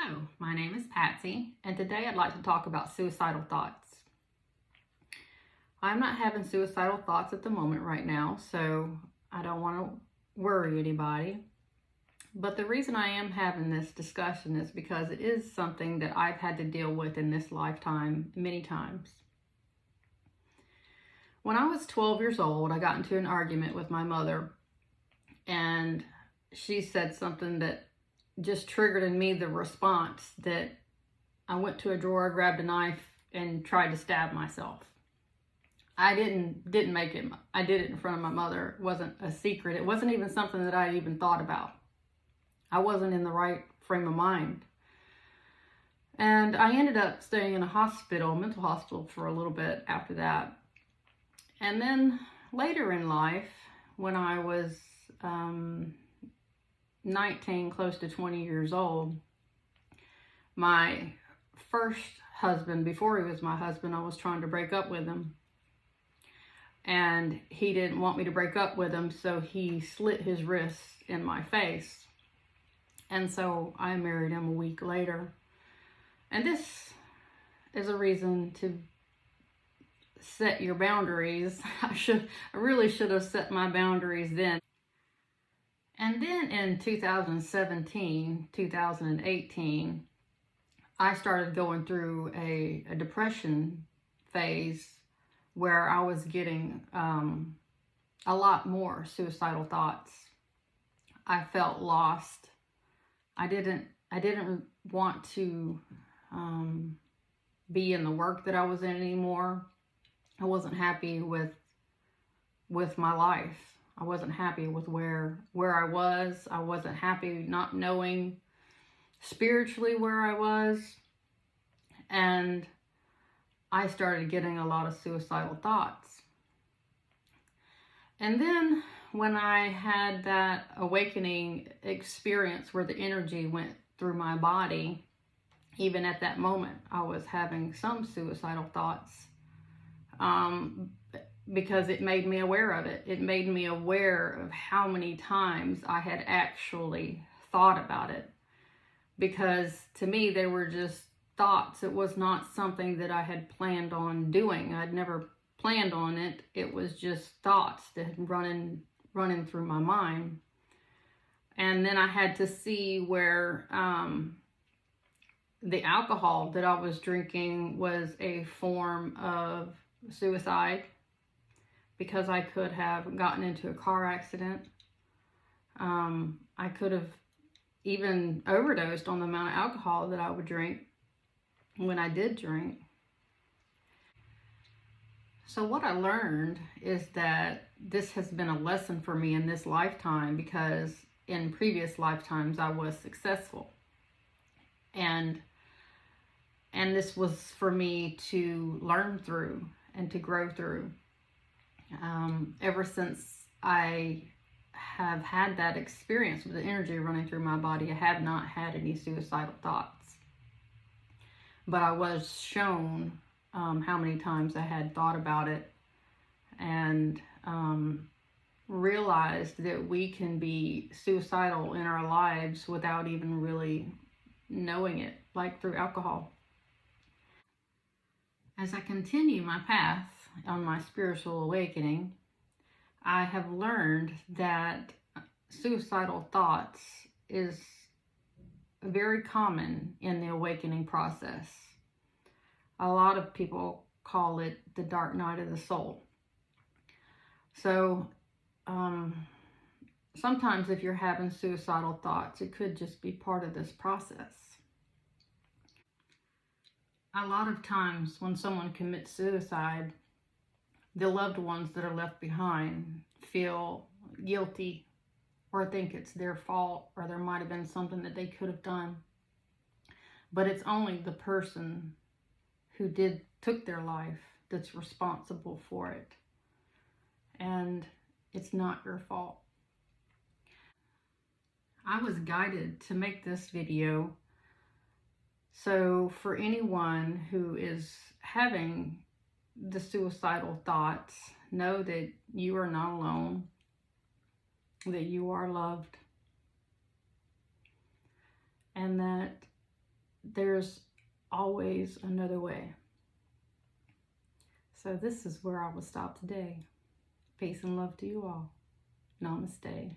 Hello, my name is Patsy, and today I'd like to talk about suicidal thoughts. I'm not having suicidal thoughts at the moment right now, so I don't want to worry anybody. But the reason I am having this discussion is because it is something that I've had to deal with in this lifetime many times. When I was 12 years old, I got into an argument with my mother, and she said something that just triggered in me the response that I went to a drawer, grabbed a knife, and tried to stab myself. I didn't make it. I did it in front of my mother. It wasn't a secret. It wasn't even something that I even thought about. I wasn't in the right frame of mind. And I ended up staying in a hospital, mental hospital, for a little bit after that. And then later in life, when I was 19, close to 20 years old, my first husband, before he was my husband, I was trying to break up with him. And he didn't want me to break up with him, so he slit his wrists in my face. And so I married him a week later. And this is a reason to set your boundaries. I really should have set my boundaries then. And then in 2017, 2018, I started going through a depression phase where I was getting a lot more suicidal thoughts. I felt lost. I didn't want to be in the work that I was in anymore. I wasn't happy with my life. I wasn't happy with where I was. I wasn't happy not knowing spiritually where I was. And I started getting a lot of suicidal thoughts. And then when I had that awakening experience where the energy went through my body, even at that moment, I was having some suicidal thoughts. Because it made me aware of it. It made me aware of how many times I had actually thought about it. Because to me, they were just thoughts. It was not something that I had planned on doing. I'd never planned on it. It was just thoughts that had running through my mind. And then I had to see where the alcohol that I was drinking was a form of suicide, because I could have gotten into a car accident. I could have even overdosed on the amount of alcohol that I would drink when I did drink. So what I learned is that this has been a lesson for me in this lifetime, because in previous lifetimes I was successful. And this was for me to learn through and to grow through. Ever since I have had that experience with the energy running through my body, I have not had any suicidal thoughts. But I was shown how many times I had thought about it, and realized that we can be suicidal in our lives without even really knowing it, like through alcohol. As I continue my path on my spiritual awakening, I have learned that suicidal thoughts is very common in the awakening process. A lot of people call it the dark night of the soul. So sometimes if you're having suicidal thoughts, it could just be part of this process. A lot of times when someone commits suicide, the loved ones that are left behind feel guilty, or think it's their fault, or there might have been something that they could have done. But it's only the person who took their life that's responsible for it. And it's not your fault. I was guided to make this video so for anyone who is having the suicidal thoughts, know that you are not alone, that you are loved, and that there's always another way. So this is where I will stop today. Peace and love to you all. Namaste.